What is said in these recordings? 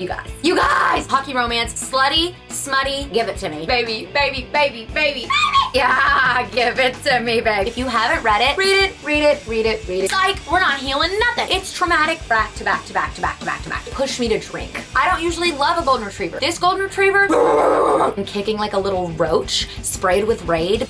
You guys! Hockey romance, slutty, smutty, give it to me. Baby, baby, baby, baby, baby. Yeah, give it to me, babe. If you haven't read it, read it, read it, read it, read it. Psych, we're not healing nothing. It's traumatic back to back to back to back to back to back. Push me to drink. I don't usually love a golden retriever. This golden retriever, I'm kicking like a little roach, sprayed with Raid.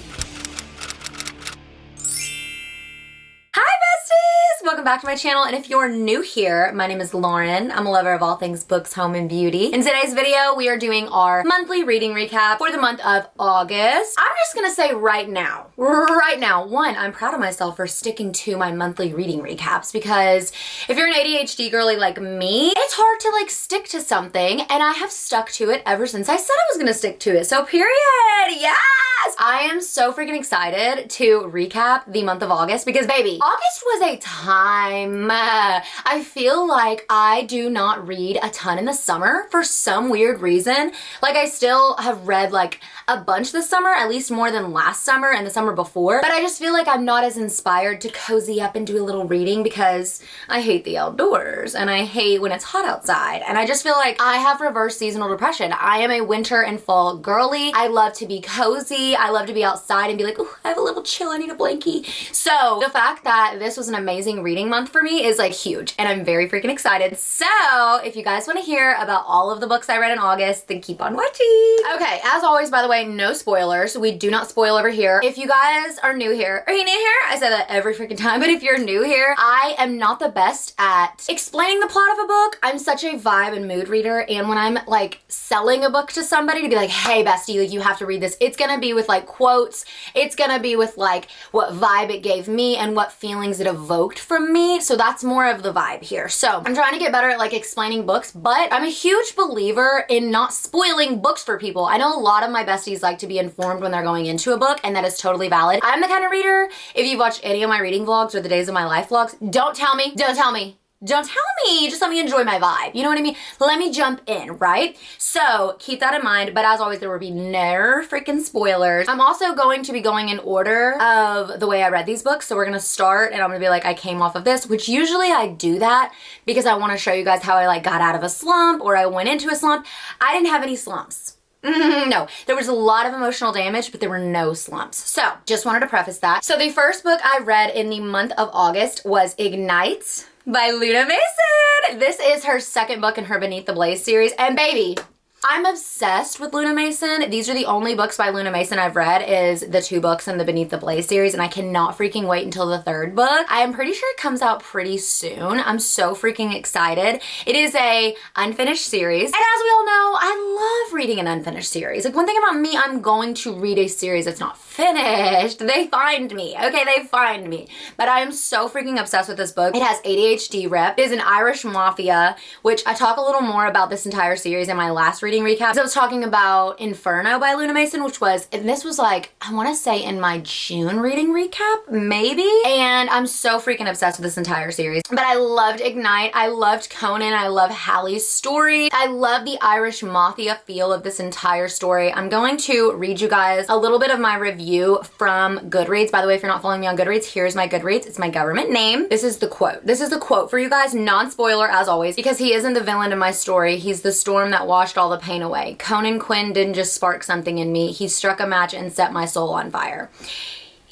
Welcome back to my channel, and if you're new here, my name is Laurin. I'm a lover of all things books, home, and beauty. In today's video, we are doing our monthly reading recap for the month of August. I'm just gonna say right now, one, I'm proud of myself for sticking to my monthly reading recaps, because if you're an ADHD girly like me, it's hard to like stick to something, and I have stuck to it ever since I said I was gonna stick to it. So period, yes! I am so freaking excited to recap the month of August because baby, August was a time. I feel like I do not read a ton in the summer for some weird reason. Like I still have read like a bunch this summer, at least more than last summer and the summer before, but I just feel like I'm not as inspired to cozy up and do a little reading because I hate the outdoors and I hate when it's hot outside, and I just feel like I have reverse seasonal depression. I am a winter and fall girly. I love to be cozy. I love to be outside and be like, oh, I have a little chill, I need a blankie. So the fact that this was an amazing reading month for me is like huge, and I'm very freaking excited. So if you guys want to hear about all of the books I read in August, then keep on watching. Okay, as always, by the way, no spoilers. We do not spoil over here. If you guys are new here, are you new here? I say that every freaking time, but if you're new here, I am not the best at explaining the plot of a book. I'm such a vibe and mood reader, and when I'm like selling a book to somebody to be like, hey bestie, like you have to read this, it's gonna be with like quotes, it's gonna be with like what vibe it gave me and what feelings it evoked from me. So that's more of the vibe here. So I'm trying to get better at like explaining books, but I'm a huge believer in not spoiling books for people. I know a lot of my besties like to be informed when they're going into a book, and that is totally valid. I'm the kind of reader, if you've watched any of my reading vlogs or the Days of My Life vlogs, don't tell me, just let me enjoy my vibe. You know what I mean? Let me jump in, right? So keep that in mind, but as always, there will be no freaking spoilers. I'm also going to be going in order of the way I read these books. So we're gonna start and I'm gonna be like, I came off of this, which usually I do that because I wanna show you guys how I like got out of a slump or I went into a slump. I didn't have any slumps. No, there was a lot of emotional damage, but there were no slumps. So just wanted to preface that. So the first book I read in the month of August was Ignite by Luna Mason. This is her second book in her Beneath the Blaze series, and baby, I'm obsessed with Luna Mason. These are the only books by Luna Mason I've read, is the 2 books in the Beneath the Blaze series, and I cannot freaking wait until the 3rd book. I am pretty sure it comes out pretty soon. I'm so freaking excited. It is a unfinished series, and as we all know, I love reading an unfinished series. Like one thing about me, I'm going to read a series that's not finished. They find me, okay? They find me. But I am so freaking obsessed with this book. It has ADHD rep. It is an Irish mafia, which I talk a little more about this entire series in my last reading recap. So I was talking about Inferno by Luna Mason, which was, and this was like, I want to say in my June reading recap, maybe. And I'm so freaking obsessed with this entire series. But I loved Ignite. I loved Conan. I love Hallie's story. I love the Irish mafia feel of this entire story. I'm going to read you guys a little bit of my review from Goodreads. By the way, if you're not following me on Goodreads, here's my Goodreads. It's my government name. This is the quote. This is the quote for you guys, non-spoiler as always, because he isn't the villain in my story. He's the storm that washed all the pain away. Conan Quinn didn't just spark something in me. He struck a match and set my soul on fire.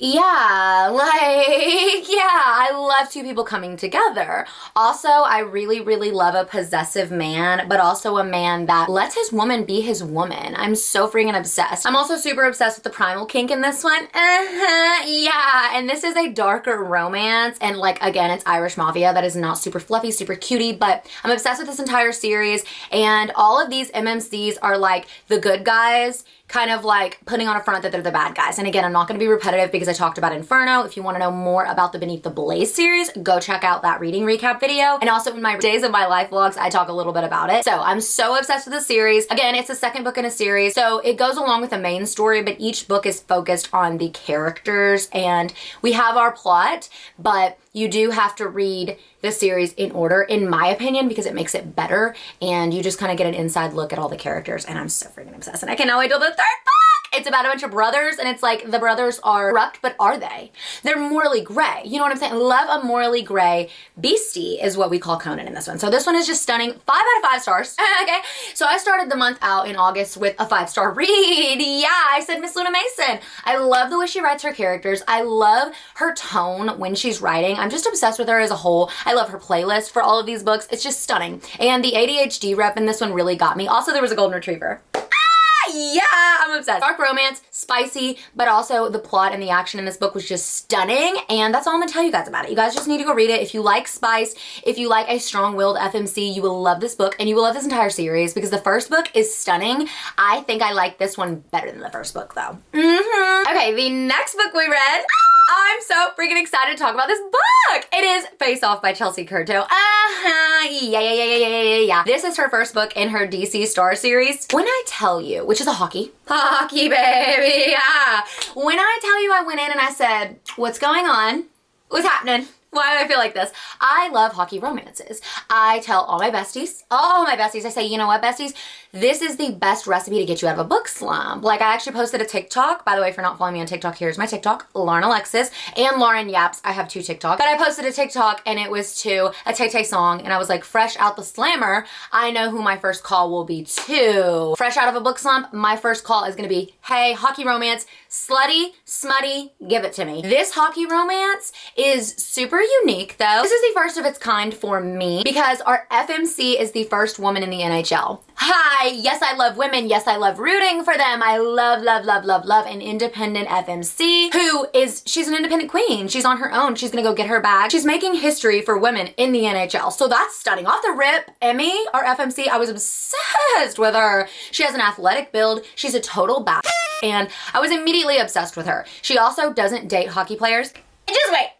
Yeah, like, yeah, I love 2 people coming together. Also, I really, really love a possessive man, but also a man that lets his woman be his woman. I'm so freaking obsessed. I'm also super obsessed with the primal kink in this one. Yeah, and this is a darker romance, and like, again, it's Irish mafia. That is not super fluffy, super cutie, but I'm obsessed with this entire series, and all of these MMCs are like the good guys, kind of like putting on a front that they're the bad guys. And again, I'm not gonna be repetitive because I talked about Inferno. If you wanna know more about the Beneath the Blaze series, go check out that reading recap video. And also in my Days of My Life vlogs, I talk a little bit about it. So I'm so obsessed with the series. Again, it's the 2nd book in a series, so it goes along with the main story, but each book is focused on the characters, and we have our plot, but you do have to read the series in order, in my opinion, because it makes it better, and you just kind of get an inside look at all the characters, and I'm so freaking obsessed, and I cannot wait till the 3rd book! It's about a bunch of brothers, and it's like the brothers are corrupt, but are they? They're morally gray. You know what I'm saying? Love a morally gray beastie is what we call Conan in this one. So this one is just stunning. 5 out of 5 stars. Okay. So I started the month out in August with a 5-star read. Yeah, I said Miss Luna Mason. I love the way she writes her characters. I love her tone when she's writing. I'm just obsessed with her as a whole. I love her playlist for all of these books. It's just stunning. And the ADHD rep in this one really got me. Also, there was a golden retriever. Yeah, I'm obsessed. Dark romance, spicy, but also the plot and the action in this book was just stunning, and that's all I'm gonna tell you guys about it. You guys just need to go read it. If you like spice, if you like a strong-willed FMC, you will love this book, and you will love this entire series because the first book is stunning. I think I like this one better than the first book, though. Okay, the next book we read, I'm so freaking excited to talk about this book. It is Face Off by Chelsea Certo. Yeah. This is her first book in her DC Star series. When I tell you, which is a hockey baby, yeah. When I tell you I went in and I said, what's going on? What's happening? Why do I feel like this? I love hockey romances. I tell all my besties, I say, you know what, besties? This is the best recipe to get you out of a book slump. Like, I actually posted a TikTok. By the way, if you're not following me on TikTok, here's my TikTok, Laurin Elexis, and Laurin Yaps. I have 2 TikToks. But I posted a TikTok, and it was to a Tay-Tay song, and I was like, fresh out the slammer, I know who my first call will be to. Fresh out of a book slump, my first call is gonna be, hey, hockey romance, slutty, smutty, give it to me. This hockey romance is super unique, though. This is the first of its kind for me because our FMC is the first woman in the NHL. Hi, yes, I love women. Yes, I love rooting for them. I love an independent FMC she's an independent queen. She's on her own. She's gonna go get her bag. She's making history for women in the NHL. So that's stunning. Off the rip, Emmy, our FMC, I was obsessed with her. She has an athletic build. She's a total badass. And I was immediately obsessed with her. She also doesn't date hockey players. Just wait.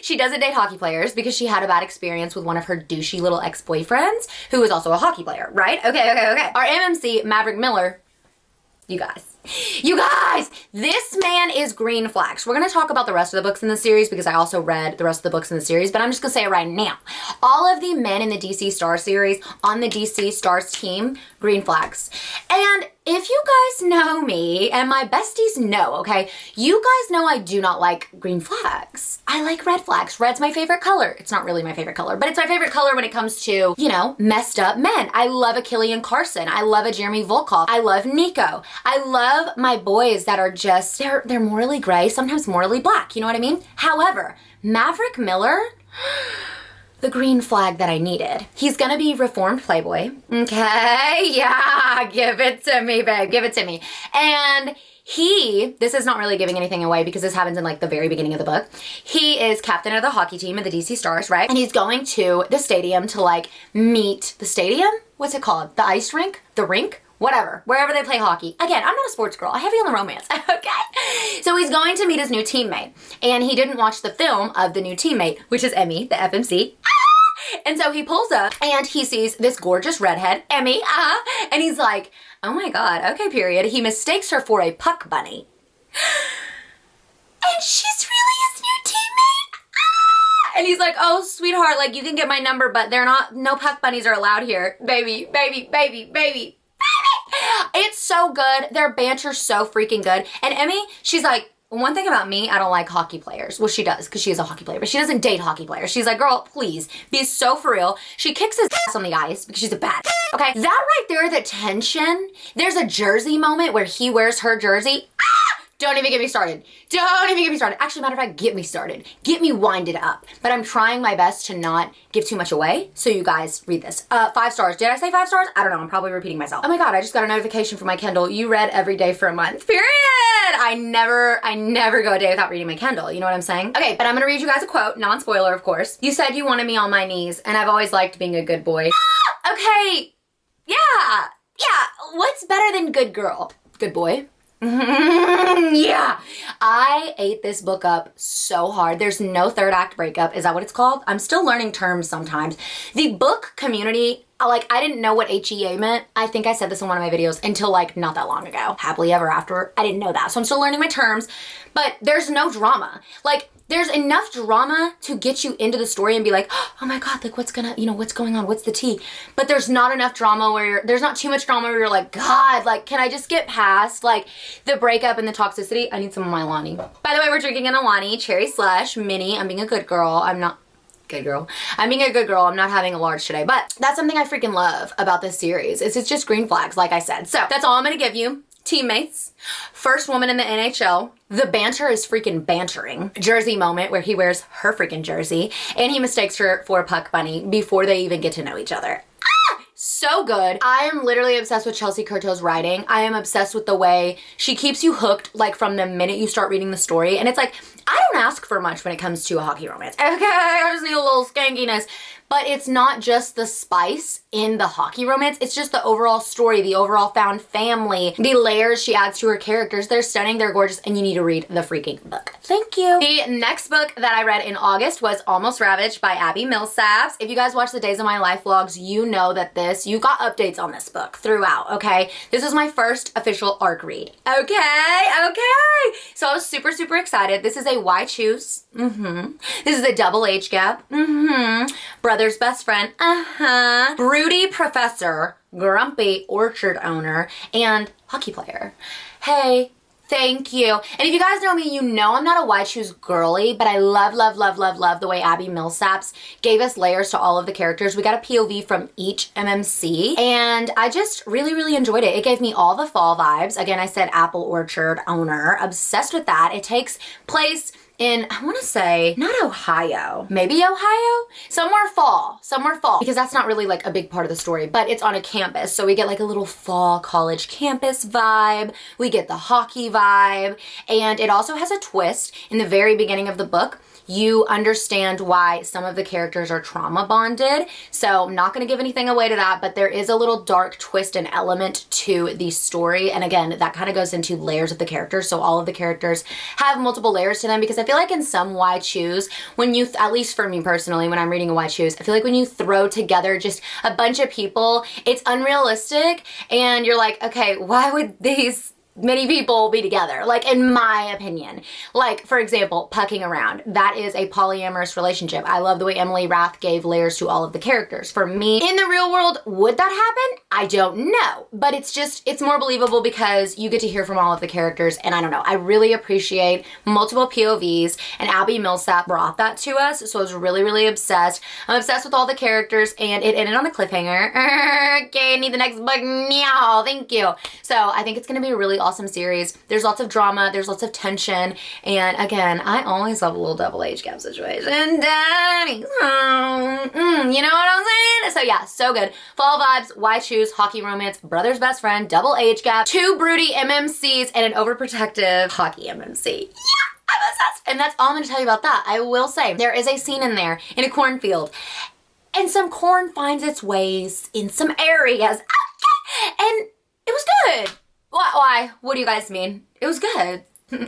She doesn't date hockey players because she had a bad experience with one of her douchey little ex-boyfriends who was also a hockey player, right? Okay. Our MMC, Maverick Miller, you guys, this man is green flags. We're gonna talk about the rest of the books in the series because I also read the rest of the books in the series, but I'm just gonna say it right now. All of the men in the DC Star series on the DC Stars team, green flags. And if you guys know me, and my besties know, okay, you guys know I do not like green flags. I like red flags. Red's my favorite color. It's not really my favorite color, but it's my favorite color when it comes to, you know, messed up men. I love a Killian Carson. I love a Jeremy Volkov. I love Nico. I love my boys that are just, they're morally gray, sometimes morally black. You know what I mean? However, Maverick Miller, the green flag that I needed. He's gonna be reformed playboy. Okay, yeah, give it to me, babe, give it to me. And this is not really giving anything away because this happens in like the very beginning of the book. He is captain of the hockey team of the DC Stars, right? And he's going to the stadium to like meet the stadium? What's it called? The ice rink? The rink? Whatever, wherever they play hockey. Again, I'm not a sports girl. I heavy on the romance, okay? So he's going to meet his new teammate, and he didn't watch the film of the new teammate, which is Emmy, the FMC. And so he pulls up, and he sees this gorgeous redhead, Emmy, and he's like, oh my God, okay, period. He mistakes her for a puck bunny. And she's really his new teammate. And he's like, oh, sweetheart, like you can get my number, but no puck bunnies are allowed here. Baby. It's so good. Their banter's so freaking good. And Emmy, she's like, one thing about me, I don't like hockey players. Well, she does, because she is a hockey player, but she doesn't date hockey players. She's like, girl, please, be so for real. She kicks his ass on the ice because she's a bad, okay? That right there, the tension. There's a jersey moment where he wears her jersey. Don't even get me started. Actually, matter of fact, get me started. Get me winded up. But I'm trying my best to not give too much away, so you guys read this. 5 stars. Did I say 5 stars? I don't know. I'm probably repeating myself. Oh my God, I just got a notification from my Kindle. You read every day for a month. Period. I never go a day without reading my Kindle. You know what I'm saying? Okay, but I'm gonna read you guys a quote, non-spoiler, of course. You said you wanted me on my knees, and I've always liked being a good boy. Okay. Yeah. What's better than good girl? Good boy. Yeah, I ate this book up so hard. There's no third act breakup. Is that what it's called? I'm still learning terms sometimes. The book community, like, I didn't know what HEA meant. I think I said this in one of my videos until like not that long ago. Happily ever after. I didn't know that. So I'm still learning my terms, but there's no drama. Like, there's enough drama to get you into the story and be like, oh my God, like what's going on? What's the tea? But there's not enough drama there's not too much drama where you're like, God, like, can I just get past like the breakup and the toxicity? I need some of my Alani. By the way, we're drinking an Alani cherry slush mini. I'm being a good girl. I'm not good girl. I'm being a good girl. I'm not having a large today, but that's something I freaking love about this series. It's just green flags, like I said. So that's all I'm going to give you. Teammates, first woman in the NHL. The banter is freaking bantering. Jersey moment where he wears her freaking jersey and he mistakes her for a puck bunny before they even get to know each other. So good. I am literally obsessed with Chelsea Curto's writing. I am obsessed with the way she keeps you hooked like from the minute you start reading the story. And it's like, I don't ask for much when it comes to a hockey romance. Okay, I just need a little skankiness. But it's not just the spice in the hockey romance. It's just the overall story, the overall found family, the layers she adds to her characters. They're stunning, they're gorgeous, and you need to read the freaking book. Thank you. The next book that I read in August was Almost Ravaged by Abby Milsaps. If you guys watch the Days of My Life vlogs, you know that you got updates on this book throughout, okay? This was my first official ARC read. Okay. So I was super, super excited. This is a Why Choose? This is a double age gap. Brother's best friend. Broody professor, grumpy orchard owner, and hockey player. Hey, thank you. And if you guys know me, you know I'm not a Why Choose girly, but I love the way Abby Milsaps gave us layers to all of the characters. We got a POV from each MMC, and I just really, really enjoyed it. It gave me all the fall vibes. Again, I said apple orchard owner. Obsessed with that. It takes place in, I want to say, not Ohio, maybe Ohio? Somewhere fall, because that's not really like a big part of the story, but it's on a campus. So we get like a little fall college campus vibe. We get the hockey vibe. And it also has a twist in the very beginning of the book. You understand why some of the characters are trauma bonded. So I'm not going to give anything away to that, but there is a little dark twist and element to the story. And again, that kind of goes into layers of the characters. So all of the characters have multiple layers to them, because I feel like in some Why Choose, when you, at least for me personally, when I'm reading a Why Choose, I feel like when you throw together just a bunch of people, it's unrealistic. And you're like, okay, why would these many people be together, like in my opinion. Like, for example, pucking around. That is a polyamorous relationship. I love the way Emily Rath gave layers to all of the characters. For me, in the real world, would that happen? I don't know. But it's more believable because you get to hear from all of the characters, and I don't know. I really appreciate multiple POVs, and Abby Milsaps brought that to us, so I was really, really obsessed. I'm obsessed with all the characters, and it ended on a cliffhanger. Okay, I need the next book now. Thank you. So I think it's going to be a really awesome series. There's lots of drama, there's lots of tension, and again, I always love a little double age gap situation. Daddy's home. You know what I'm saying? So yeah, so good. Fall vibes, Why Choose, hockey romance, brother's best friend, double age gap, 2 broody MMCs, and an overprotective hockey MMC. Yeah! I'm obsessed. And that's all I'm going to tell you about that. I will say, there is a scene in there in a cornfield, and some corn finds its ways in some areas. And it was good. Why? What do you guys mean? It was good.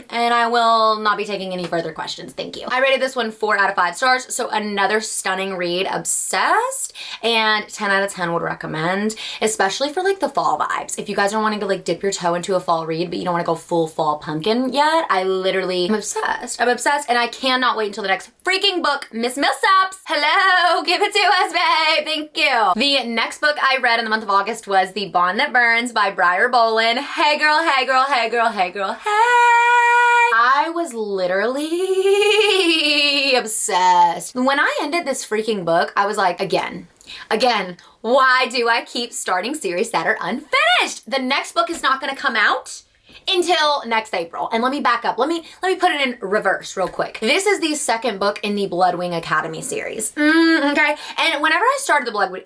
And I will not be taking any further questions. Thank you. I rated this one 4 out of 5 stars. So another stunning read. Obsessed. And 10 out of 10 would recommend. Especially for like the fall vibes. If you guys are wanting to like dip your toe into a fall read, but you don't want to go full fall pumpkin yet, I literally am obsessed. I'm obsessed, and I cannot wait until the next freaking book. Miss Milsaps. Hello. Give it to us, babe. Thank you. The next book I read in the month of August was The Bond That Burns by Briar Bolin. Hey girl, hey girl, hey girl, hey girl, hey. I was literally obsessed. When I ended this freaking book, I was like, again, why do I keep starting series that are unfinished? The next book is not gonna come out until next April. And let me back up. Let me put it in reverse real quick. This is the second book in the Bloodwing Academy series. Okay. And whenever I started the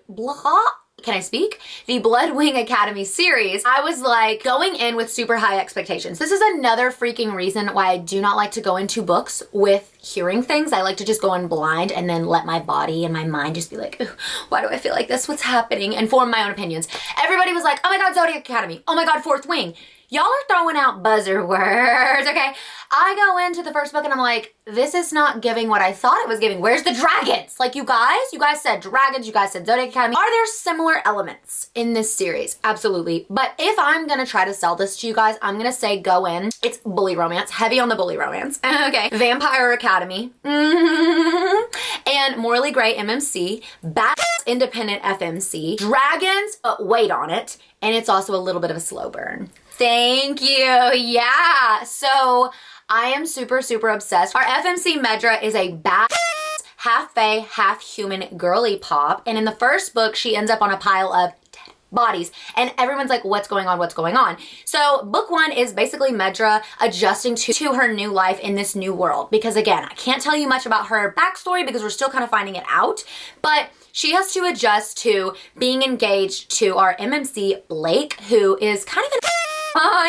the Bloodwing Academy series, I was like going in with super high expectations. This is another freaking reason why I do not like to go into books with hearing things. I like to just go in blind and then let my body and my mind just be like, why do I feel like this? What's happening? And form my own opinions. Everybody was like, oh my God, Zodiac Academy. Oh my God, Fourth Wing. Y'all are throwing out buzzer words, okay? I go into the first book and I'm like, this is not giving what I thought it was giving. Where's the dragons? Like you guys said dragons, you guys said Zodiac Academy. Are there similar elements in this series? Absolutely. But if I'm gonna try to sell this to you guys, I'm gonna say go in. It's bully romance, heavy on the bully romance. Okay. Vampire Academy. Academy, and Morally Grey MMC, Bats Independent FMC, Dragons, wait on it, and it's also a little bit of a slow burn. Thank you, yeah. So I am super, super obsessed. Our FMC Medra is a bat half fae, half human girly pop, and in the first book, she ends up on a pile of dead bodies, and everyone's like, what's going on, what's going on? So book one is basically Medra adjusting to her new life in this new world, because again, I can't tell you much about her backstory because we're still kind of finding it out, but she has to adjust to being engaged to our MMC Blake, who is kind of an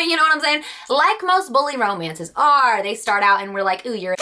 you know what I'm saying? Like most bully romances are, they start out and we're like, ooh, you're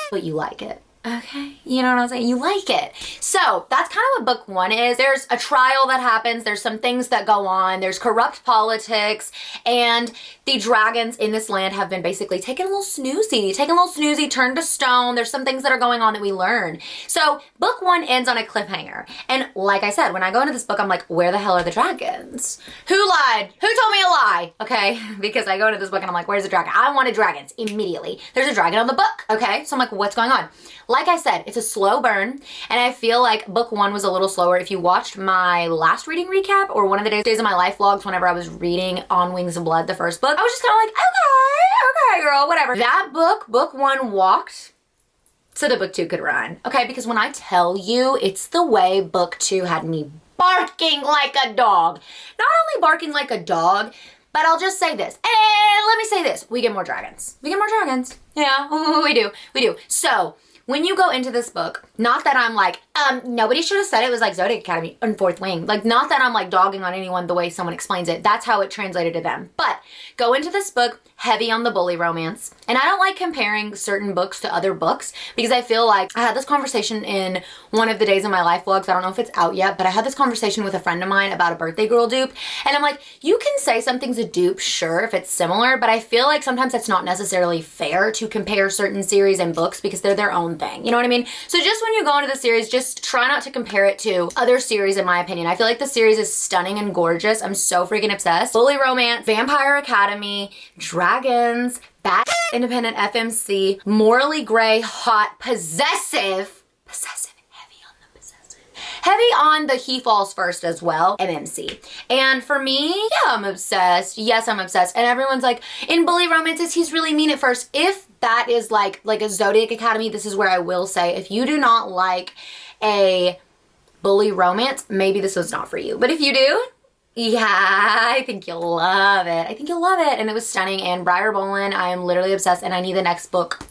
but you like it. Okay, you know what I'm saying? You like it. So that's kind of what book one is. There's a trial that happens. There's some things that go on. There's corrupt politics, and the dragons in this land have been basically taking a little snoozy, turned to stone. There's some things that are going on that we learn. So book one ends on a cliffhanger. And like I said, when I go into this book, I'm like, where the hell are the dragons? Who lied? Who told me a lie? Okay, because I go into this book and I'm like, where's the dragon? I wanted dragons immediately. There's a dragon on the book. Okay, so I'm like, what's going on? Like I said, it's a slow burn, and I feel like book one was a little slower. If you watched my last reading recap or one of the days of my life vlogs whenever I was reading On Wings of Blood, the first book, I was just kind of like, okay, girl, whatever. That book one walked so that book two could run. Okay, because when I tell you, it's the way book two had me barking like a dog. Not only barking like a dog, but I'll just say this. And let me say this. We get more dragons. We get more dragons. Yeah, we do. So when you go into this book, not that I'm like, nobody should have said it was like Zodiac Academy on Fourth Wing. Like, not that I'm like dogging on anyone the way someone explains it. That's how it translated to them. But go into this book heavy on the bully romance. And I don't like comparing certain books to other books because I feel like I had this conversation in one of the Days of My Life vlogs. I don't know if it's out yet, but I had this conversation with a friend of mine about a birthday girl dupe. And I'm like, you can say something's a dupe, sure, if it's similar, but I feel like sometimes that's not necessarily fair to compare certain series and books because they're their own thing. You know what I mean? So just when you go into the series, just try not to compare it to other series, in my opinion. I feel like the series is stunning and gorgeous. I'm so freaking obsessed. Bully romance, Vampire Academy, dragons, Bat Independent FMC, Morally Grey, hot, possessive, heavy on the he falls first as well, MMC. And for me, yeah, I'm obsessed. Yes, I'm obsessed. And everyone's like, in bully romances, he's really mean at first. If that is like a Zodiac Academy, this is where I will say, if you do not like a bully romance, maybe this was not for you. But if you do, yeah, I think you'll love it. I think you'll love it. And it was stunning. And Briar Bolin, I am literally obsessed, and I need the next book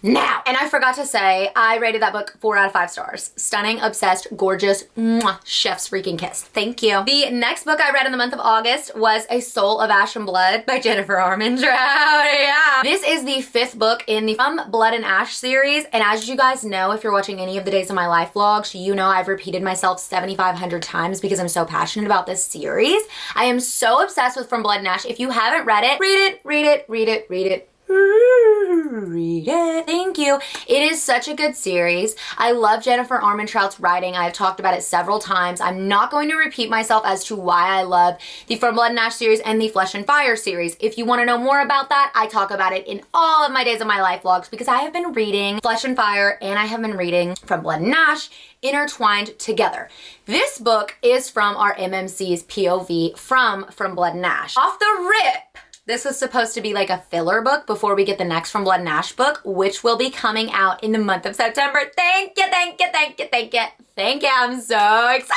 now. And I forgot to say, I rated that book 4 out of 5 stars. Stunning, obsessed, gorgeous, mwah, chef's freaking kiss. Thank you. The next book I read in the month of August was A Soul of Ash and Blood by Jennifer Armentrout. Yeah. This is the 5th book in the From Blood and Ash series. And as you guys know, if you're watching any of the Days of My Life vlogs, you know I've repeated myself 7,500 times because I'm so passionate about this series. I am so obsessed with From Blood and Ash. If you haven't read it, read it, read it, read it, read it. Read it. Thank you. It is such a good series. I love Jennifer Armentrout's writing. I've talked about it several times. I'm not going to repeat myself as to why I love the From Blood and Ash series and the Flesh and Fire series. If you want to know more about that, I talk about it in all of my Days of My Life vlogs because I have been reading Flesh and Fire and I have been reading From Blood and Ash intertwined together. This book is from our MMC's POV from Blood and Ash. Off the rip, this was supposed to be like a filler book before we get the next From Blood and Ash book, which will be coming out in the month of September. Thank you, thank you, thank you, thank you. Thank you, I'm so excited.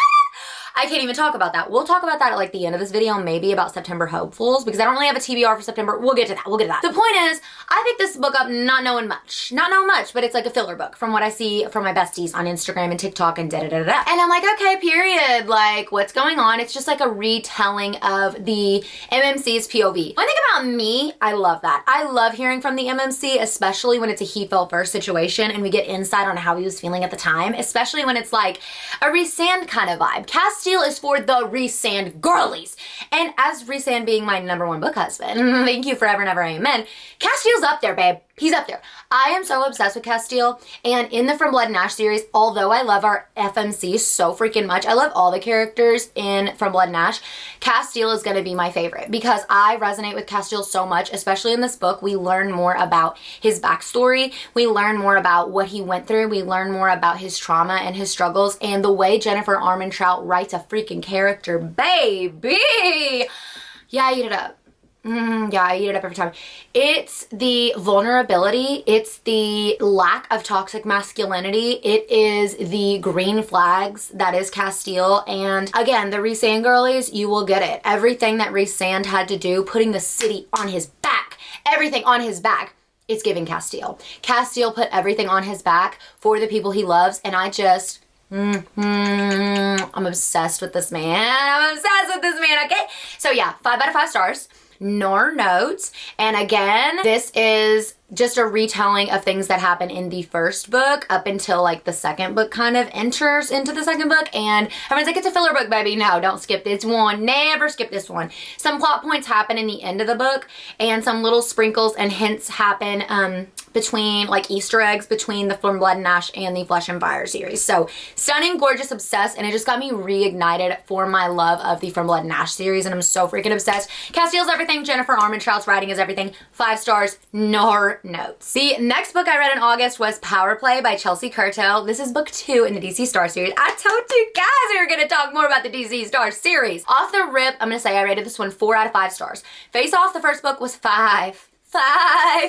I can't even talk about that. We'll talk about that at like the end of this video, maybe about September hopefuls, because I don't really have a TBR for September. We'll get to that, The point is, I picked this book up not knowing much, but it's like a filler book from what I see from my besties on Instagram and TikTok and da-da-da-da. And I'm like, okay, period, like what's going on? It's just like a retelling of the MMC's POV. One thing about me, I love that. I love hearing from the MMC, especially when it's a he fell first situation and we get insight on how he was feeling at the time, especially when it's like a Rhysand kind of vibe. Castile is for the Rhysand girlies. And as Rhysand being my #1 book husband, thank you forever and ever, amen, Castile's up there, babe. He's up there. I am so obsessed with Castile, and in the From Blood and Ash series, although I love our FMC so freaking much, I love all the characters in From Blood and Ash, Castile is gonna be my favorite because I resonate with Castile so much, especially in this book. We learn more about his backstory, we learn more about what he went through, we learn more about his trauma and his struggles, and the way Jennifer Armentrout writes a freaking character, baby! Yeah, I eat it up. Yeah, I eat it up every time. It's the vulnerability. It's the lack of toxic masculinity. It is the green flags that is Castile. And again, the Rhysand girlies, you will get it. Everything that Rhysand had to do, putting the city on his back, everything on his back, it's giving Castile. Castile put everything on his back for the people he loves, and I just... I'm obsessed with this man. I'm obsessed with this man, okay? So yeah, 5 out of 5 stars. Nor notes. And again, this is just a retelling of things that happen in the first book up until like the second book kind of enters into the second book. And everyone's like, it's a filler book, baby. No, don't skip this one. Never skip this one. Some plot points happen in the end of the book, and some little sprinkles and hints happen between, like Easter eggs between the From Blood and Ash and the Flesh and Fire series. So stunning, gorgeous, obsessed, and it just got me reignited for my love of the From Blood and Ash series, and I'm so freaking obsessed. Castile's everything. Jennifer Armentrout's writing is everything. 5 stars, nor notes. The next book I read in August was Power Play by Chelsea Certo. This is book 2 in the DC Star series. I told you guys we were gonna talk more about the DC Star series. Off the rip, I'm gonna say I rated this one 4 out of 5 stars. Face Off, the first book, was 5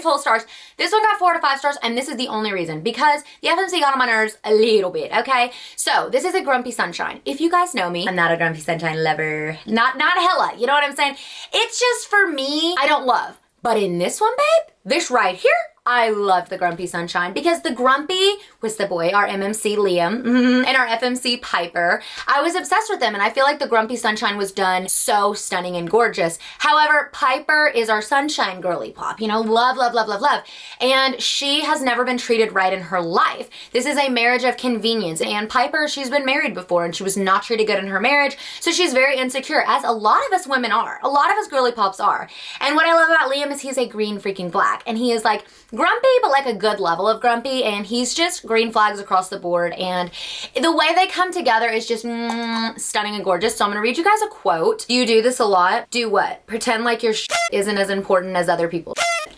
whole stars. This one got 4 out of 5 stars, and this is the only reason, because the FMC got on my nerves a little bit, okay? So this is a Grumpy Sunshine. If you guys know me, I'm not a Grumpy Sunshine lover. Not hella, you know what I'm saying? It's just, for me, I don't love. But in this one, babe, this right here, I love the Grumpy Sunshine, because the Grumpy was the boy, our MMC Liam, and our FMC Piper. I was obsessed with them, and I feel like the Grumpy Sunshine was done so stunning and gorgeous. However, Piper is our sunshine girly pop, you know, love, love, love, love, love. And she has never been treated right in her life. This is a marriage of convenience, and Piper, she's been married before, and she was not treated good in her marriage, so she's very insecure, as a lot of us women are. A lot of us girly pops are. And what I love about Liam is he's a green freaking flag, and he is like grumpy, but like a good level of grumpy, and he's just green flags across the board, and the way they come together is just stunning and gorgeous. So I'm gonna read you guys a quote. You do this a lot. Do what? Pretend like your isn't as important as other people's.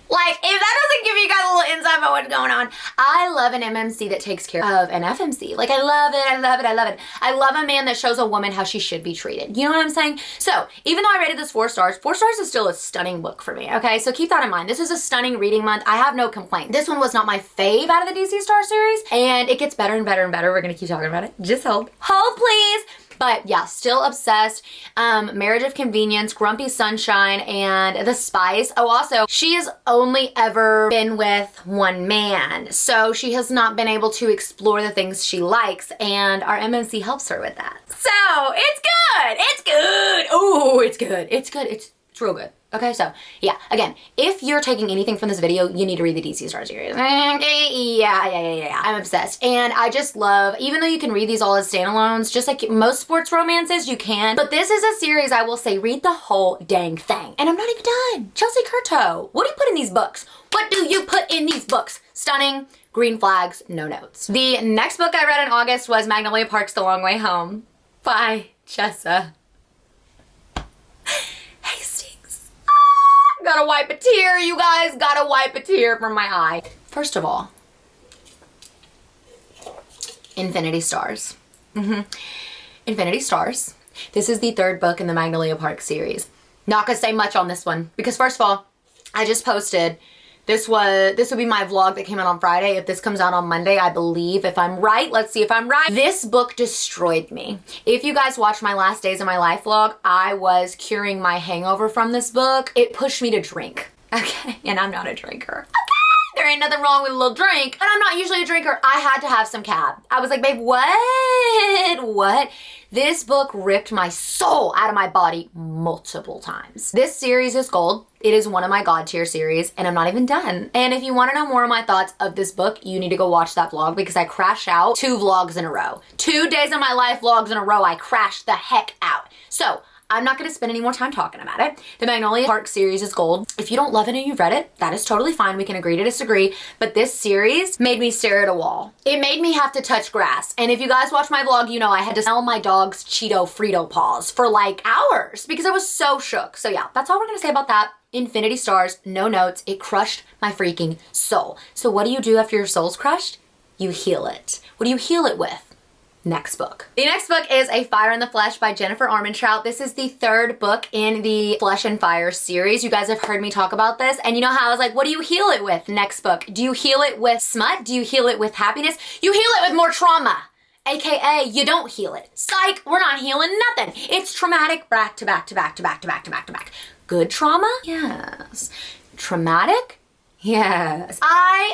Like, if that doesn't give you guys a little insight about what's going on. I love an MMC that takes care of an FMC. Like, I love it, I love it, I love it. I love a man that shows a woman how she should be treated. You know what I'm saying? So, even though I rated this 4 stars, 4 stars is still a stunning book for me, okay? So keep that in mind. This is a stunning reading month. I have no complaint. This one was not my fave out of the DC Star series, and it gets better and better and better. We're gonna keep talking about it. Just hold. Hold, please. But yeah, still obsessed. Marriage of Convenience, Grumpy Sunshine, and The Spice. Oh, also, she has only ever been with one man, so she has not been able to explore the things she likes, and our MMC helps her with that. So, it's good! It's good! Oh, it's good. It's good. It's real good. Okay, so yeah, again, if you're taking anything from this video, you need to read the DC Star series. Okay, yeah. I'm obsessed. And I just love, even though you can read these all as standalones, just like most sports romances, you can. But this is a series I will say, read the whole dang thing. And I'm not even done. Chelsea Certo, what do you put in these books? What do you put in these books? Stunning, green flags, no notes. The next book I read in August was Magnolia Park's The Long Way Home by Chessa. Gotta wipe a tear, you guys. Gotta wipe a tear from my eye. First of all, Infinity Stars. Infinity Stars. This is the 3rd book in the Magnolia Park series. Not gonna say much on this one, because first of all, I just posted, this would be my vlog that came out on Friday. If this comes out on Monday, I believe, if I'm right. Let's see if I'm right. This book destroyed me. If you guys watched my Last Days of My Life vlog, I was curing my hangover from this book. It pushed me to drink, okay? And I'm not a drinker. There ain't nothing wrong with a little drink, but I'm not usually a drinker. I had to have some cab. I was like, babe, what? This book ripped my soul out of my body multiple times. This series is gold. It is one of my God tier series, and I'm not even done. And if you want to know more of my thoughts of this book, you need to go watch that vlog, because I crash out 2 vlogs in a row. 2 days of my life vlogs in a row, I crashed the heck out. So I'm not gonna spend any more time talking about it. The Magnolia Park series is gold. If you don't love it and you've read it, that is totally fine. We can agree to disagree. But this series made me stare at a wall. It made me have to touch grass. And if you guys watch my vlog, you know I had to smell my dog's Cheeto Frito paws for like hours because I was so shook. So yeah, that's all we're gonna say about that. Infinity stars, no notes. It crushed my freaking soul. So what do you do after your soul's crushed? You heal it. What do you heal it with? Next book. The next book is A Fire in the Flesh by Jennifer Armentrout. This is the third book in the Flesh and Fire series. You guys have heard me talk about this, and you know how I was like, what do you heal it with? Next book. Do you heal it with smut? Do you heal it with happiness? You heal it with more trauma. AKA, you don't heal it. Psych, we're not healing nothing. It's traumatic back to back to back to back to back to back to back. Good trauma? Yes. Traumatic? Yes.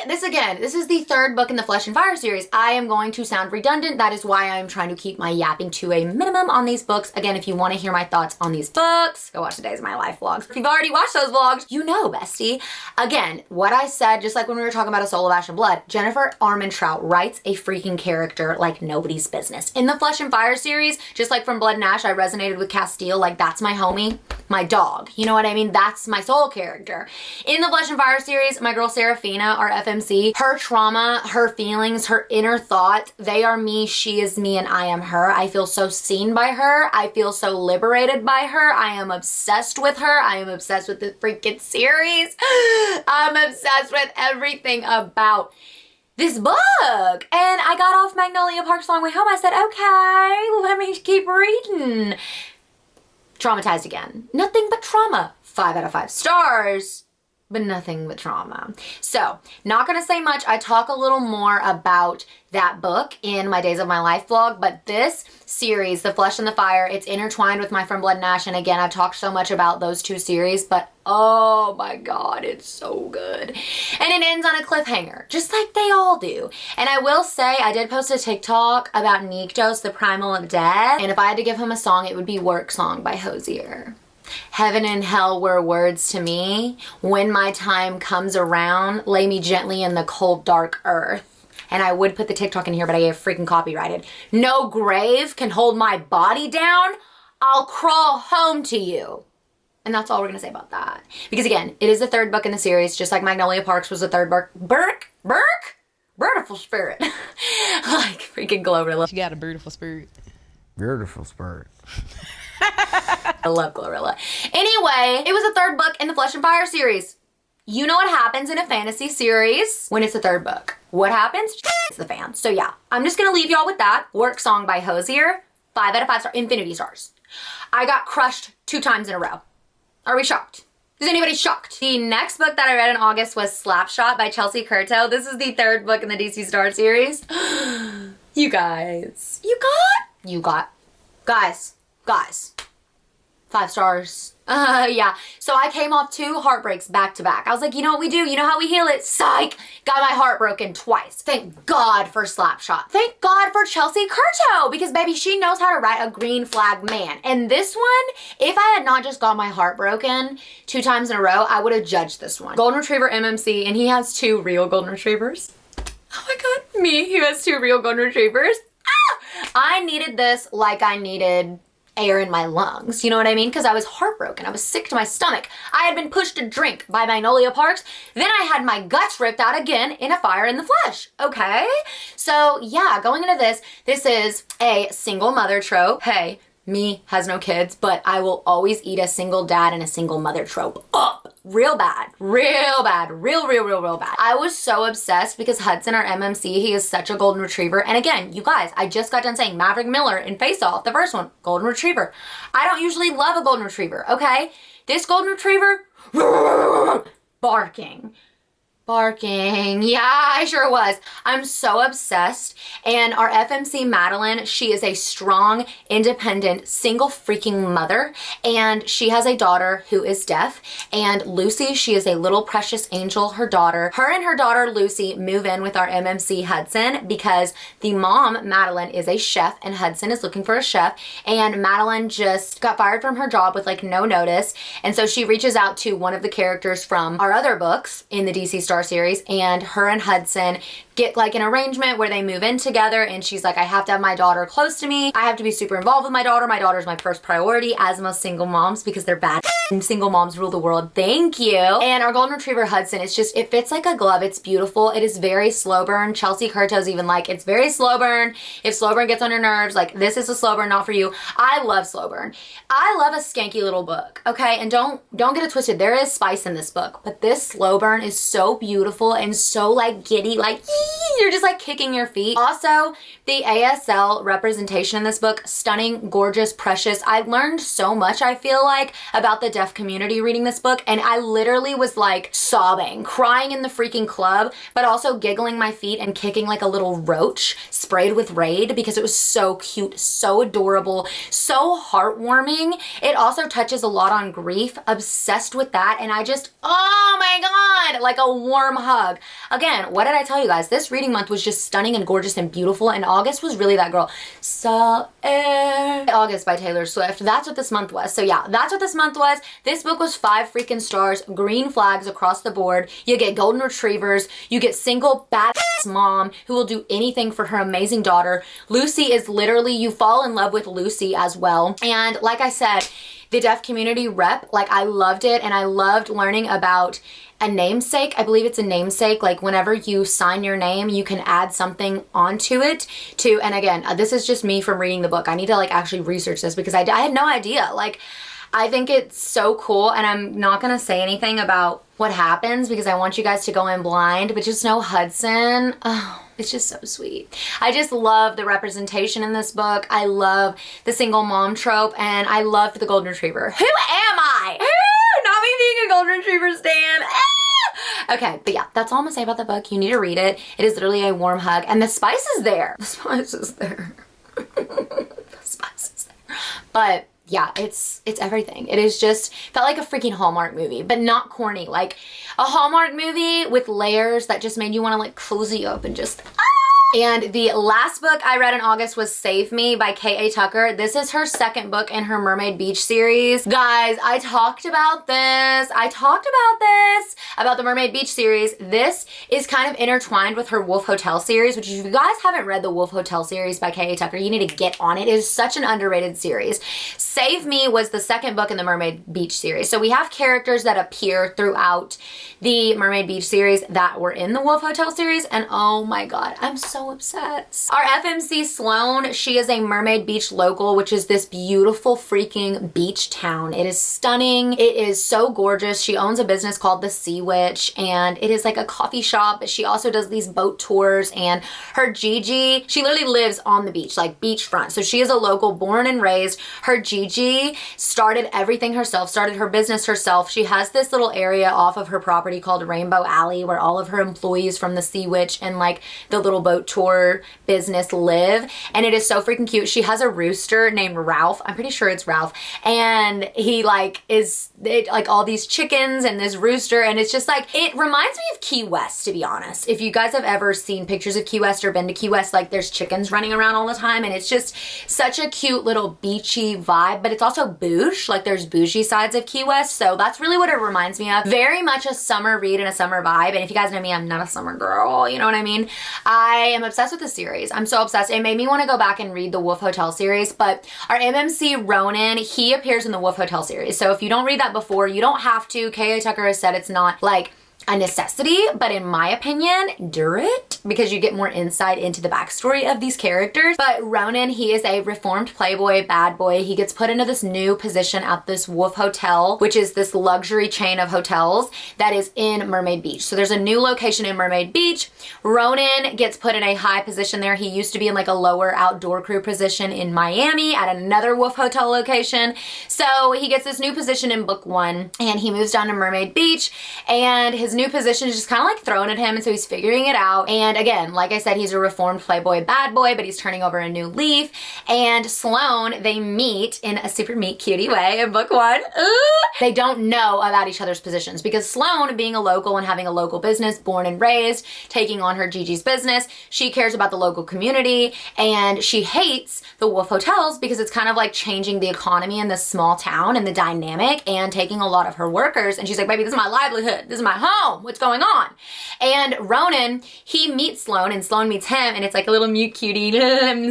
This is the third book in the Flesh and Fire series. I am going to sound redundant. That is why I'm trying to keep my yapping to a minimum on these books. Again, if you want to hear my thoughts on these books, go watch the Days of My Life vlogs. If you've already watched those vlogs, you know, bestie. Again, what I said, just like when we were talking about A Soul of Ash and Blood, Jennifer Armentrout writes a freaking character like nobody's business. In the Flesh and Fire series, just like from Blood and Ash, I resonated with Castile. Like, that's my homie, my dog. You know what I mean? That's my soul character. In the Flesh and Fire series, my girl Serafina, our FMC, her trauma, her feelings, her inner thought, they are me, she is me, and I am her. I feel so seen by her. I feel so liberated by her. I am obsessed with her. I am obsessed with the freaking series. I'm obsessed with everything about this book. And I got off Magnolia Park's long way home. I said, okay, let me keep reading. Traumatized again. Nothing but trauma. 5 out of 5 stars. But nothing but trauma. So, not gonna say much. I talk a little more about that book in my Days of My Life vlog, but this series, The Flesh and the Fire, it's intertwined with my From Blood and Ash, and again, I've talked so much about those two series, but oh my god, it's so good. And it ends on a cliffhanger, just like they all do. And I will say, I did post a TikTok about Nyktos, the Primal of Death, and if I had to give him a song, it would be Work Song by Hosier. Heaven and hell were words to me. When my time comes around, lay me gently in the cold, dark earth. And I would put the TikTok in here, but I get freaking copyrighted. No grave can hold my body down. I'll crawl home to you. And that's all we're gonna say about that. Because again, it is the third book in the series, just like Magnolia Parks was the third book. Beautiful spirit. Like freaking Glorilla. She got a beautiful spirit. Beautiful spirit. I love Glorilla. Anyway, it was the third book in the Flesh and Fire series. You know what happens in a fantasy series when it's the third book. What happens? It's the fan. So yeah, I'm just gonna leave y'all with that. Work Song by Hosier. 5 out of 5 stars. Infinity stars. I got crushed 2 times in a row. Are we shocked? Is anybody shocked? The next book that I read in August was Slapshot by Chelsea Certo. This is the third book in the DC Star series. You guys. Guys. 5 stars. Yeah. So I came off 2 heartbreaks back to back. I was like, you know what we do? You know how we heal it? Psych! Got my heart broken twice. Thank God for Slapshot. Thank God for Chelsea Certo, because baby, she knows how to write a green flag man. And this one, if I had not just got my heart broken 2 times in a row, I would have judged this one. Golden Retriever MMC, and he has 2 real Golden Retrievers. Oh my God, me who has 2 real Golden Retrievers. Ah! I needed this like I needed air in my lungs, you know what I mean? Because I was heartbroken, I was sick to my stomach. I had been pushed to drink by Magnolia Parks, then I had my guts ripped out again in A Fire in the Flesh, okay? So yeah, going into this is a single mother trope. Hey, me has no kids, but I will always eat a single dad and a single mother trope up. Real bad. Real bad. Real bad. I was so obsessed because Hudson, our MMC, he is such a golden retriever. And again, you guys, I just got done saying Maverick Miller in Face Off, the first one, golden retriever. I don't usually love a golden retriever, okay? This golden retriever, barking. Yeah, I sure was. I'm so obsessed. And our FMC Madeline, she is a strong, independent, single freaking mother. And she has a daughter who is deaf. And Lucy, she is a little precious angel, her daughter. Her and her daughter, Lucy, move in with our MMC Hudson because the mom, Madeline, is a chef and Hudson is looking for a chef. And Madeline just got fired from her job with like no notice. And so she reaches out to one of the characters from our other books in the DC Star star series, and her and Hudson get like an arrangement where they move in together, and she's like, I have to have my daughter close to me. I have to be super involved with my daughter. My daughter's my first priority, as most single moms, because they're bad and single moms rule the world. Thank you. And our golden retriever Hudson, it's just, it fits like a glove. It's beautiful. It is very slow burn. Chelsea Curto's even like, it's very slow burn. If slow burn gets on your nerves, like this is a slow burn, not for you. I love slow burn. I love a skanky little book, okay? And don't get it twisted. There is spice in this book, but this slow burn is so beautiful and so like giddy, like you're just like kicking your feet. Also, the ASL representation in this book, stunning, gorgeous, precious. I learned so much, I feel like, about the deaf community reading this book, and I literally was like sobbing, crying in the freaking club, but also giggling my feet and kicking like a little roach sprayed with Raid because it was so cute, so adorable, so heartwarming. It also touches a lot on grief, obsessed with that, and I just, oh my god, like a warm hug. Again, what did I tell you guys? This reading month was just stunning and gorgeous and beautiful, and August was really that girl. August by Taylor Swift. That's what this month was. So yeah, that's what this month was. This book was 5 freaking stars, green flags across the board. You get golden retrievers, you get single badass mom who will do anything for her amazing daughter. Lucy is literally, you fall in love with Lucy as well. And like I said, the deaf community rep, like I loved it, and I loved learning about a namesake. I believe it's a namesake. Like whenever you sign your name, you can add something onto it to, and again, this is just me from reading the book. I need to like actually research this because I had no idea. Like, I think it's so cool, and I'm not gonna say anything about what happens because I want you guys to go in blind, but just know Hudson, oh, it's just so sweet. I just love the representation in this book. I love the single mom trope, and I loved the golden retriever. Who am I? Not me being a golden retriever stan. Okay, but yeah, that's all I'm gonna say about the book. You need to read it. It is literally a warm hug, and the spice is there. The spice is there. The spice is there. But yeah, it's everything. It is just, felt like a freaking Hallmark movie, but not corny. Like a Hallmark movie with layers that just made you want to like cozy up and just, And the last book I read in August was Save Me by K.A. Tucker. This is her second book in her Mermaid Beach series. Guys, I talked about this. About the Mermaid Beach series. This is kind of intertwined with her Wolf Hotel series, which if you guys haven't read the Wolf Hotel series by K.A. Tucker, you need to get on it. It is such an underrated series. Save Me was the second book in the Mermaid Beach series. So we have characters that appear throughout the Mermaid Beach series that were in the Wolf Hotel series, and oh my god, I'm so obsessed. Our FMC Sloan, she is a Mermaid Beach local, which is this beautiful freaking beach town. It is stunning. It is so gorgeous. She owns a business called the Sea Witch, and it is like a coffee shop, but she also does these boat tours, and her Gigi, she literally lives on the beach, like beachfront. So she is a local, born and raised. Her Gigi started everything herself, started her business herself. She has this little area off of her property called Rainbow Alley where all of her employees from the Sea Witch and like the little boat tour business live, and it is so freaking cute. She has a rooster named Ralph. I'm pretty sure it's Ralph, and he like is like all these chickens and this rooster, and it's just like, it reminds me of Key West, to be honest. If you guys have ever seen pictures of Key West or been to Key West, like there's chickens running around all the time, and it's just such a cute little beachy vibe, but it's also bougie, like there's bougie sides of Key West, so that's really what it reminds me of. Very much a summer read and a summer vibe, and if you guys know me, I'm not a summer girl, you know what I mean? I am obsessed with the series. I'm so obsessed. It made me want to go back and read the Wolf Hotel series, but our MMC Ronan, he appears in the Wolf Hotel series, so if you don't read that before, you don't have to. K.A. Tucker has said it's not like a necessity, but in my opinion, do it because you get more insight into the backstory of these characters. But Ronan, he is a reformed playboy, bad boy. He gets put into this new position at this Wolf Hotel, which is this luxury chain of hotels that is in Mermaid Beach. So there's a new location in Mermaid Beach. Ronan gets put in a high position there. He used to be in like a lower outdoor crew position in Miami at another Wolf Hotel location. So he gets this new position in book 1, and he moves down to Mermaid Beach, and his new position is just kind of like thrown at him, and so he's figuring it out. And again, like I said, he's a reformed playboy bad boy, but he's turning over a new leaf. And Sloan, they meet in a super meet cutie way in book 1. They don't know about each other's positions because Sloan, being a local and having a local business, born and raised, taking on her Gigi's business, she cares about the local community, and she hates the Wolf Hotels because it's kind of like changing the economy in this small town and the dynamic and taking a lot of her workers. And she's like, baby, this is my livelihood. This is my home. home. What's going on? And Ronan, he meets Sloane and Sloane meets him, and it's like a little mute cutie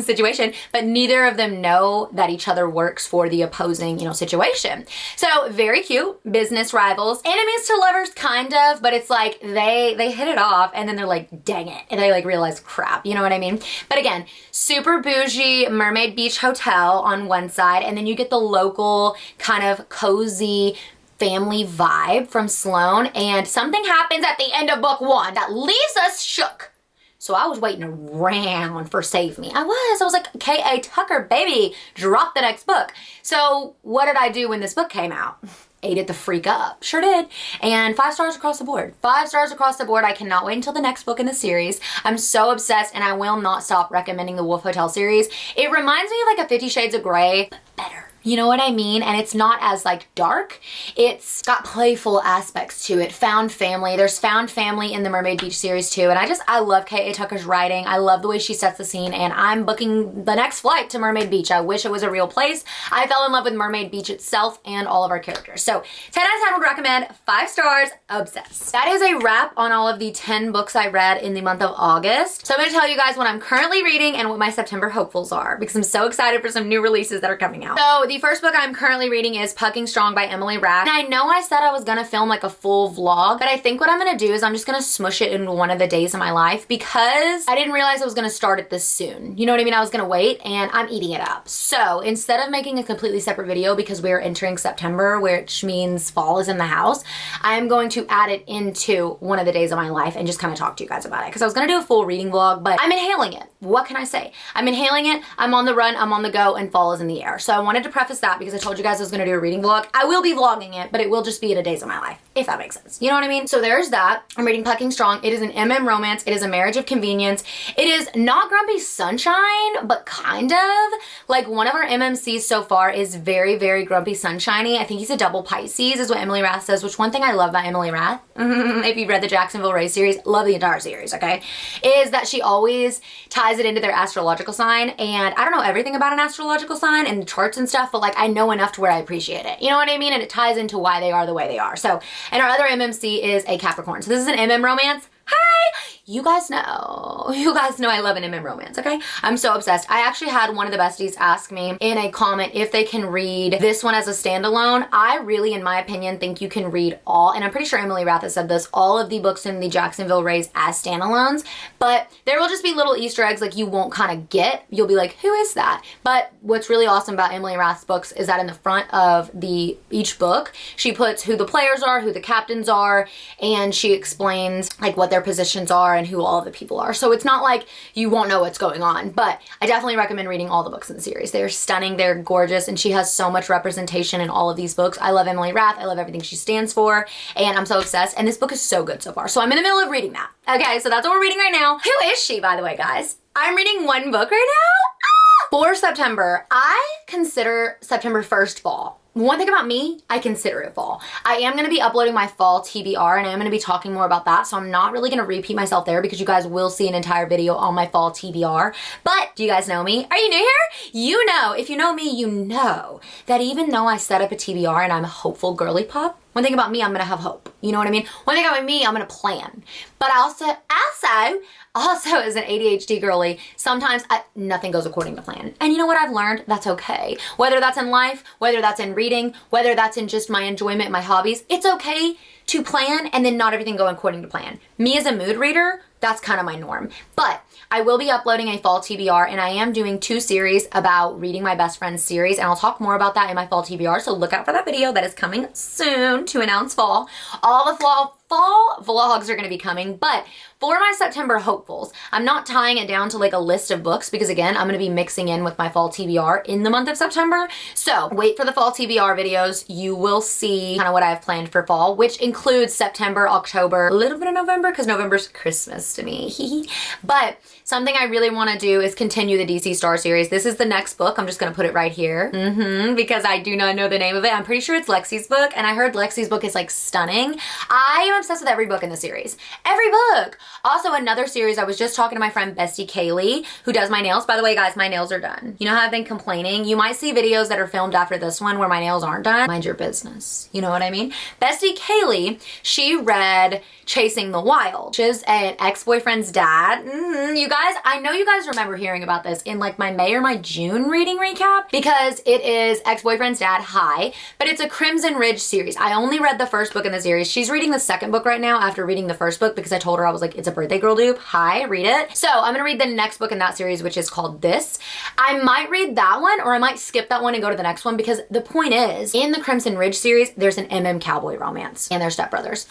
situation, but neither of them know that each other works for the opposing, situation. So very cute, business rivals, enemies to lovers kind of, but it's like they hit it off and then they're like, dang it. And they like realize crap, you know what I mean? But again, super bougie Mermaid Beach hotel on one side, and then you get the local kind of cozy family vibe from Sloane, and something happens at the end of book 1 that leaves us shook. So I was waiting around for Save Me. I was like, K.A. Tucker, baby, drop the next book. So what did I do when this book came out? Ate it the freak up. Sure did. And 5 stars across the board. 5 stars across the board. I cannot wait until the next book in the series. I'm so obsessed, and I will not stop recommending the Wolf Hotel series. It reminds me of like a 50 Shades of Grey, but better. You know what I mean? And it's not as like dark. It's got playful aspects to it. Found family. There's found family in the Mermaid Beach series too. And I love K.A. Tucker's writing. I love the way she sets the scene, and I'm booking the next flight to Mermaid Beach. I wish it was a real place. I fell in love with Mermaid Beach itself and all of our characters. So 10 out of 10 would recommend, 5 stars, obsessed. That is a wrap on all of the 10 books I read in the month of August. So I'm gonna tell you guys what I'm currently reading and what my September hopefuls are, because I'm so excited for some new releases that are coming out. So the first book I'm currently reading is Pucking Strong by Emily Rath. And I know I said I was gonna film like a full vlog, but I think what I'm gonna do is I'm just gonna smush it into one of the days of my life, because I didn't realize I was gonna start it this soon. You know what I mean? I was gonna wait, and I'm eating it up. So instead of making a completely separate video, because we're entering September, which means fall is in the house, I'm going to add it into one of the days of my life and just kind of talk to you guys about it. Because I was gonna do a full reading vlog, but I'm inhaling it. What can I say? I'm inhaling it, I'm on the run, I'm on the go, and fall is in the air. So I wanted to preface that because I told you guys I was gonna do a reading vlog. I will be vlogging it, but it will just be in a days of my life, if that makes sense. You know what I mean? So there's that. I'm reading Pucking Strong. It is an MM romance. It is a marriage of convenience. It is not Grumpy Sunshine, but kind of. Like, one of our MMCs so far is very, very Grumpy Sunshiny. I think he's a double Pisces is what Emily Rath says, which one thing I love about Emily Rath, if you've read the Jacksonville Ray series, love the entire series, okay, is that she always ties it into their astrological sign. And I don't know everything about an astrological sign and charts and stuff, but like I know enough to where I appreciate it. You know what I mean? And it ties into why they are the way they are. So, and our other MMC is a Capricorn. So this is an MM romance. Hi! You guys know I love an MM romance, okay? I'm so obsessed. I actually had one of the besties ask me in a comment if they can read this one as a standalone. I really, in my opinion, think you can read all, and I'm pretty sure Emily Rath has said this, all of the books in the Jacksonville Rays as standalones, but there will just be little Easter eggs like you won't kind of get. You'll be like, who is that? But what's really awesome about Emily Rath's books is that in the front of each book, she puts who the players are, who the captains are, and she explains like what their positions are and who all of the people are. So it's not like you won't know what's going on, but I definitely recommend reading all the books in the series. They're stunning, they're gorgeous, and she has so much representation in all of these books. I love Emily Rath, I love everything she stands for, and I'm so obsessed, and this book is so good so far. So I'm in the middle of reading that. Okay, so that's what we're reading right now. Who is she, by the way, guys? I'm reading one book right now. For September, I consider September 1st fall. One thing about me, I consider it fall. I am going to be uploading my fall TBR, and I am going to be talking more about that, so I'm not really going to repeat myself there because you guys will see an entire video on my fall TBR. But do you guys know me? Are you new here? You know, if you know me, you know that even though I set up a TBR and I'm a hopeful girly pop, one thing about me, I'm going to have hope. You know what I mean? One thing about me, I'm going to plan. But also as an ADHD girly, sometimes nothing goes according to plan. And you know what I've learned? That's okay. Whether that's in life, whether that's in reading, whether that's in just my enjoyment, my hobbies, it's okay to plan and then not everything go according to plan. Me as a mood reader, that's kind of my norm. But I will be uploading a fall TBR, and I am doing 2 series about reading my best friend's series, and I'll talk more about that in my fall TBR, so look out for that video that is coming soon to announce fall. All the fall vlogs are going to be coming, but for my September hopefuls, I'm not tying it down to like a list of books because again, I'm going to be mixing in with my fall TBR in the month of September. So wait for the fall TBR videos. You will see kind of what I have planned for fall, which includes September, October, a little bit of November because November's Christmas to me. But something I really want to do is continue the DC Star series. This is the next book. I'm just going to put it right here because I do not know the name of it. I'm pretty sure it's Lexi's book, and I heard Lexi's book is like stunning. I am I'm obsessed with every book in the series. Every book. Also, another series, I was just talking to my friend Bestie Kaylee, who does my nails. By the way, guys, my nails are done. You know how I've been complaining? You might see videos that are filmed after this one where my nails aren't done. Mind your business. You know what I mean? Bestie Kaylee, she read Chasing the Wild, which is an ex-boyfriend's dad. You guys, I know you guys remember hearing about this in like my May or my June reading recap, because it is ex-boyfriend's dad, Hi, but it's a Crimson Ridge series. I only read the first book in the series. She's reading the second book right now after reading the first book because I told her, I was like, it's a birthday girl dupe. Hi, read it. So I'm gonna read the next book in that series, which is called This. I might read that one or I might skip that one and go to the next one, because the point is, in the Crimson Ridge series, there's an cowboy romance and they're stepbrothers.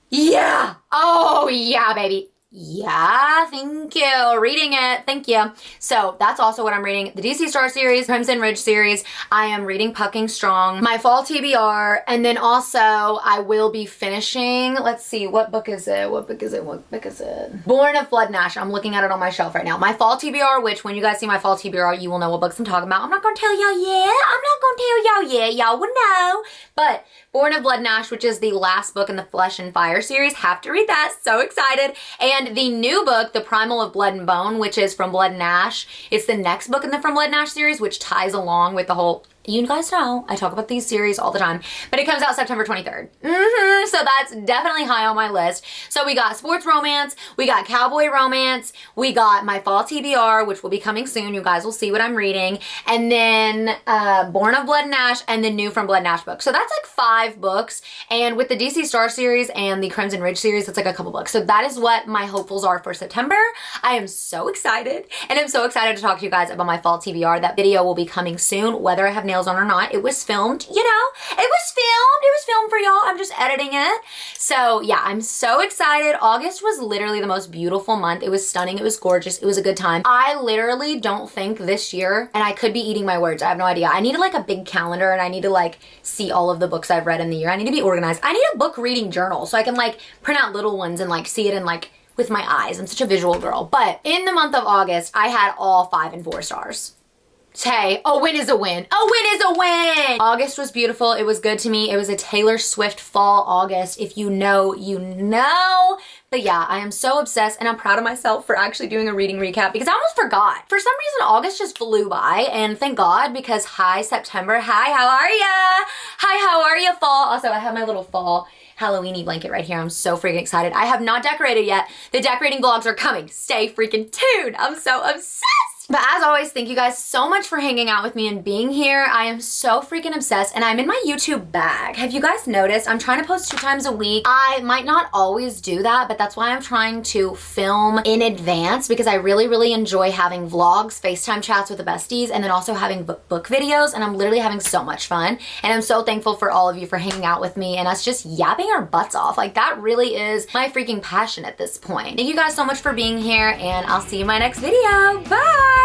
Yeah. Oh yeah, baby. Yeah, thank you. Reading it, thank you. So that's also what I'm reading. The DC Star series, Crimson Ridge series. I am reading Pucking Strong, my fall TBR, and then also I will be finishing, let's see, what book is it? What book is it? What book is it? Born of Blood and Ash. I'm looking at it on my shelf right now. My fall TBR, which when you guys see my fall TBR, you will know what books I'm talking about. I'm not gonna tell y'all yet. I'm not gonna tell y'all yet. Y'all will know. But Born of Blood and Ash, which is the last book in the Flesh and Fire series. Have to read that. So excited. And the new book, The Primal of Blood and Bone, which is From Blood and Ash. It's the next book in the From Blood and Ash series, which ties along with the whole... You guys know I talk about these series all the time, but it comes out September 23rd. So that's definitely high on my list. So we got sports romance, we got cowboy romance, we got my fall TBR, which will be coming soon. You guys will see what I'm reading. And then Born of Blood and Ash and the new From Blood and Ash book. So that's like 5 books. And with the DC Star series and the Crimson Ridge series, it's like a couple books. So that is what my hopefuls are for September. I am so excited. And I'm so excited to talk to you guys about my fall TBR. That video will be coming soon, whether I have nails on or not. It was filmed, you know, it was filmed for y'all. I'm just editing it. So yeah, I'm so excited. August was literally the most beautiful month. It was stunning. It was gorgeous. It was a good time. I literally don't think this year, and I could be eating my words, I have no idea. I need like a big calendar, and I need to like see all of the books I've read in the year. I need to be organized. I need a book reading journal so I can like print out little ones and like see it in like with my eyes. I'm such a visual girl. But in the month of August, I had all 5 and 4 stars. Hey, a win is a win. A win is a win. August was beautiful. It was good to me. It was a Taylor Swift fall August. If you know, you know. But yeah, I am so obsessed, and I'm proud of myself for actually doing a reading recap because I almost forgot. For some reason, August just flew by, and thank God, because hi, September. Hi, how are ya? Hi, how are ya, fall? Also, I have my little fall Halloween-y blanket right here. I'm so freaking excited. I have not decorated yet. The decorating vlogs are coming. Stay freaking tuned. I'm so obsessed. But as always, thank you guys so much for hanging out with me and being here. I am so freaking obsessed, and I'm in my YouTube bag. Have you guys noticed? I'm trying to post 2 times a week. I might not always do that, but that's why I'm trying to film in advance, because I really, really enjoy having vlogs, FaceTime chats with the besties, and then also having book videos, and I'm literally having so much fun. And I'm so thankful for all of you for hanging out with me and us just yapping our butts off. Like, that really is my freaking passion at this point. Thank you guys so much for being here, and I'll see you in my next video. Bye!